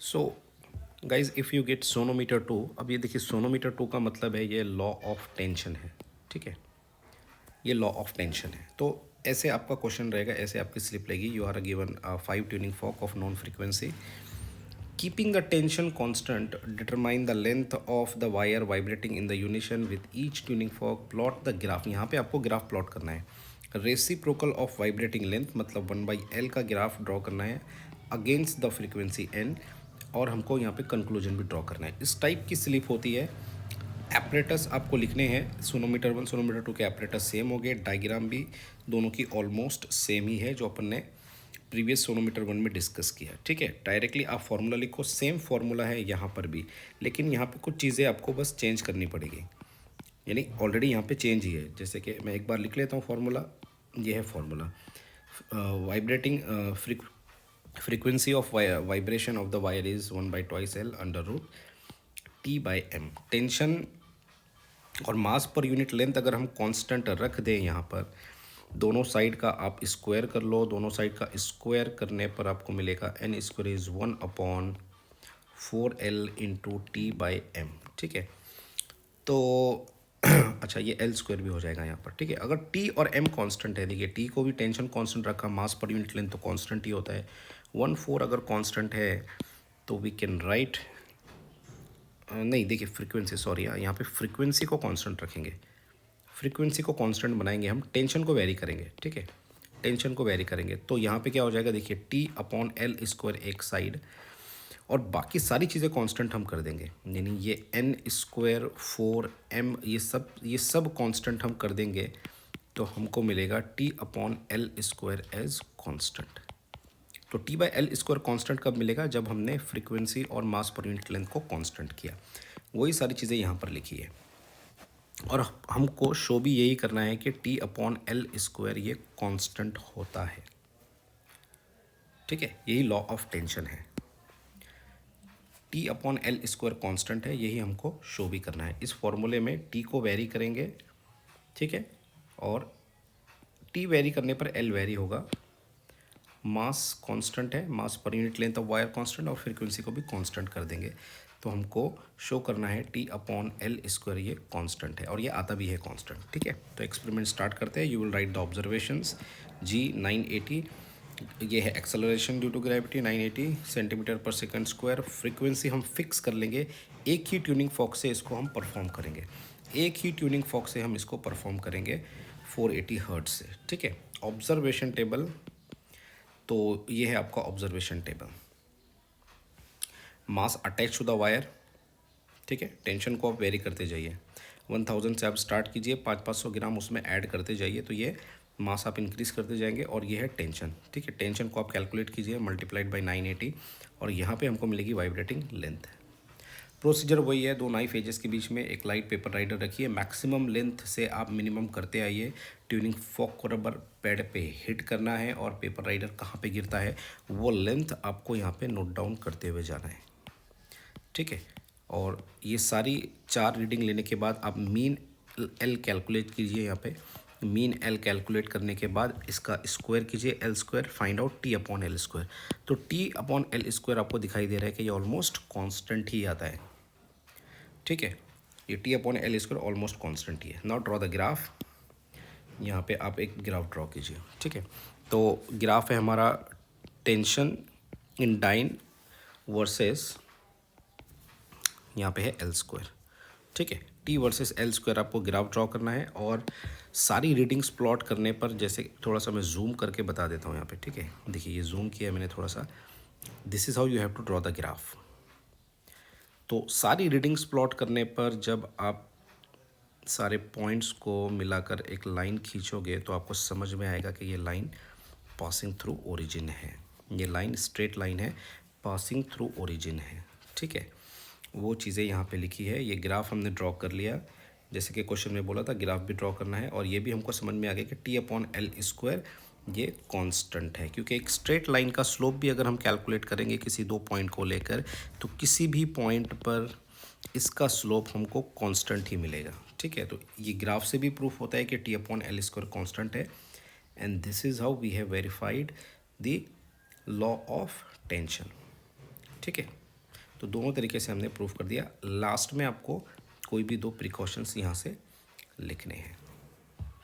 So guys if you get sonometer too, अब ये देखिए सोनोमीटर टू का मतलब है ये लॉ ऑफ टेंशन है। ठीक है, ये लॉ ऑफ टेंशन है। तो ऐसे आपका क्वेश्चन रहेगा, ऐसे आपकी स्लिप रहेगी, you are given 5 tuning fork of known frequency, keeping the tension constant, determine the length of the wire vibrating in the unison with each tuning fork, plot the graph. यहाँ पे आपको graph plot करना है। Reciprocal of vibrating length मतलब 1/L का graph draw करना है against the frequency N, और हमको यहाँ पे कंक्लूजन भी ड्रॉ करना है। इस टाइप की स्लिप होती है। एपरेटस आपको लिखने हैं, सोनोमीटर 1 सोनोमीटर 2 के एपरेटस सेम हो गए, डायग्राम भी दोनों की ऑलमोस्ट सेम ही है जो अपन ने प्रीवियस सोनोमीटर 1 में डिस्कस किया। ठीक है, डायरेक्टली आप फार्मूला लिखो, सेम फार्मूला है यहाँ पर भी, लेकिन यहाँ पे कुछ चीज़ें आपको बस चेंज करनी पड़ेगी, यानी ऑलरेडी यहाँ पे चेंज ही है। जैसे कि मैं एक बार लिख लेता हूँ फार्मूला, ये है formula. Vibrating frequency of vibration of the wire is 1/2L under root T/m। Tension और मास पर यूनिट लेंथ अगर हम कांस्टेंट रख दें यहाँ पर, दोनों साइड का आप स्क्वायर कर लो, दोनों साइड का स्क्वायर करने पर आपको मिलेगा n square is 1/4L into T/m। ठीक है, तो अच्छा ये L स्क्वायर भी हो जाएगा यहाँ पर। ठीक है, अगर T और M कांस्टेंट है, देखिए T को भी टेंशन कांस्टेंट रखा, मास पर यूनिट लेंथ तो कांस्टेंट ही होता है। 1/4 अगर कांस्टेंट है तो वी कैन राइट, नहीं देखिए फ्रीक्वेंसी, सॉरी यहाँ पे फ्रीक्वेंसी को कांस्टेंट रखेंगे, फ्रीक्वेंसी को कांस्टेंट बनाएंगे हम, टेंशन को वेरी करेंगे। ठीक है, टेंशन को वेरी करेंगे तो यहाँ पे क्या हो जाएगा, देखिए T/L स्क्वायर एक साइड, और बाकी सारी चीज़ें कांस्टेंट हम कर देंगे, यानी ये n स्क्वायर 4m ये सब कांस्टेंट हम कर देंगे, तो हमको मिलेगा T/L स्क्वायर एज कांस्टेंट। तो T/L स्क्वायर कांस्टेंट कब मिलेगा, जब हमने फ्रीक्वेंसी और मास पर यूनिट लेंथ को कांस्टेंट किया। वही सारी चीज़ें यहाँ पर लिखी है, और हमको शो भी यही करना है कि T/L स्क्वायर ये कांस्टेंट होता है। ठीक है, यही लॉ ऑफ टेंशन है, T/L स्क्वायर कांस्टेंट है, यही हमको शो भी करना है। इस फॉर्मूले में T को वेरी करेंगे, ठीक है, और T वेरी करने पर L वेरी होगा। मास कांस्टेंट है, मास पर unit length of wire constant, और फ्रीक्वेंसी को भी कांस्टेंट कर देंगे। तो हमको शो करना है T/L स्क्वायर ये कांस्टेंट है, और ये आता भी है कांस्टेंट। ठीक है, तो एक्सपेरिमेंट स्टार्ट करते हैं। You will write the observations. G 980, ये है acceleration due to gravity 980 centimetre per second square. Frequency हम फिक्स कर लेंगे, एक ही ट्यूनिंग फॉक से इसको हम परफॉर्म करेंगे, एक ही ट्यूनिंग फॉक से हम इसको परफॉर्म करेंगे 480 हर्ट्ज से। ठीक है, ऑब्जर्वेशन टेबल, तो ये है आपका observation table. Mass attach to the wire, ठीक है, टेंशन को आप वेरी करते जाइए, 1000 से आप स्टार्ट कीजिए, 500 ग्राम उसमें ऐड करते जाइए, तो ये मास आप इंक्रीज करते जाएंगे, और ये है टेंशन। ठीक है, टेंशन को आप कैलकुलेट कीजिए मल्टीप्लाइड बाय 980, और यहाँ पे हमको मिलेगी वाइब्रेटिंग लेंथ। प्रोसीजर वही है, दो नाइफ एजेस के बीच में एक लाइट पेपर राइडर रखिए, मैक्सिमम लेंथ से आप मिनिमम करते आइए। ट्यूनिंग फॉक को रबर पैड पे हिट करना है, और पेपर राइडर कहाँ पे गिरता है वो लेंथ आपको यहाँ पे नोट डाउन करते हुए जाना है। ठीक है, और ये सारी 4 रीडिंग लेने के बाद आप मीन एल कैलकुलेट कीजिए। यहाँ पे मीन एल कैलकुलेट करने के बाद इसका स्क्वायर कीजिए, L square find out T/L square. तो T/L स्क्वायर आपको दिखाई दे रहा है कि ये ऑलमोस्ट कांस्टेंट ही आता है। ठीक है, ये T/L स्क्वायर ऑलमोस्ट कांस्टेंट ही है। नाउ ड्रॉ द ग्राफ, यहाँ पे आप एक ग्राफ ड्रॉ कीजिए। ठीक है, तो ग्राफ है हमारा टेंशन इन डाइन वर्सेस, यहाँ पे है एल स्क्वायर। ठीक है, T वर्सेस एल स्क्वायर आपको ग्राफ ड्रॉ करना है, और सारी रीडिंग्स प्लॉट करने पर, जैसे थोड़ा सा मैं जूम करके बता देता हूँ यहाँ पे। ठीक है, देखिए ये जूम किया मैंने थोड़ा सा, this is how you have to draw the graph. तो सारी रीडिंग्स प्लॉट करने पर जब आप सारे पॉइंट्स को मिलाकर एक लाइन खींचोगे, तो आपको समझ में आएगा कि ये लाइन पासिंग थ्रू ओरिजिन है, ये लाइन स्ट्रेट लाइन है, पासिंग थ्रू ओरिजिन है। ठीक है, वो चीज़ें यहाँ पे लिखी है। ये ग्राफ हमने ड्रॉ कर लिया, जैसे कि क्वेश्चन में बोला था ग्राफ भी ड्रॉ करना है, और ये भी हमको समझ में आ गया कि T/L स्क्वायर ये कांस्टेंट है, क्योंकि एक स्ट्रेट लाइन का स्लोप भी अगर हम कैलकुलेट करेंगे किसी दो पॉइंट को लेकर, तो किसी भी पॉइंट पर इसका स्लोप हमको कांस्टेंट ही मिलेगा। ठीक है, तो ये ग्राफ से भी प्रूफ होता है कि T/L स्क्वायर कांस्टेंट है, and this is how we have verified the law of tension. ठीक है, तो दोनों तरीके से हमने प्रूफ कर दिया। लास्ट में आपको कोई भी 2 प्रिकॉशंस यहाँ से लिखने हैं।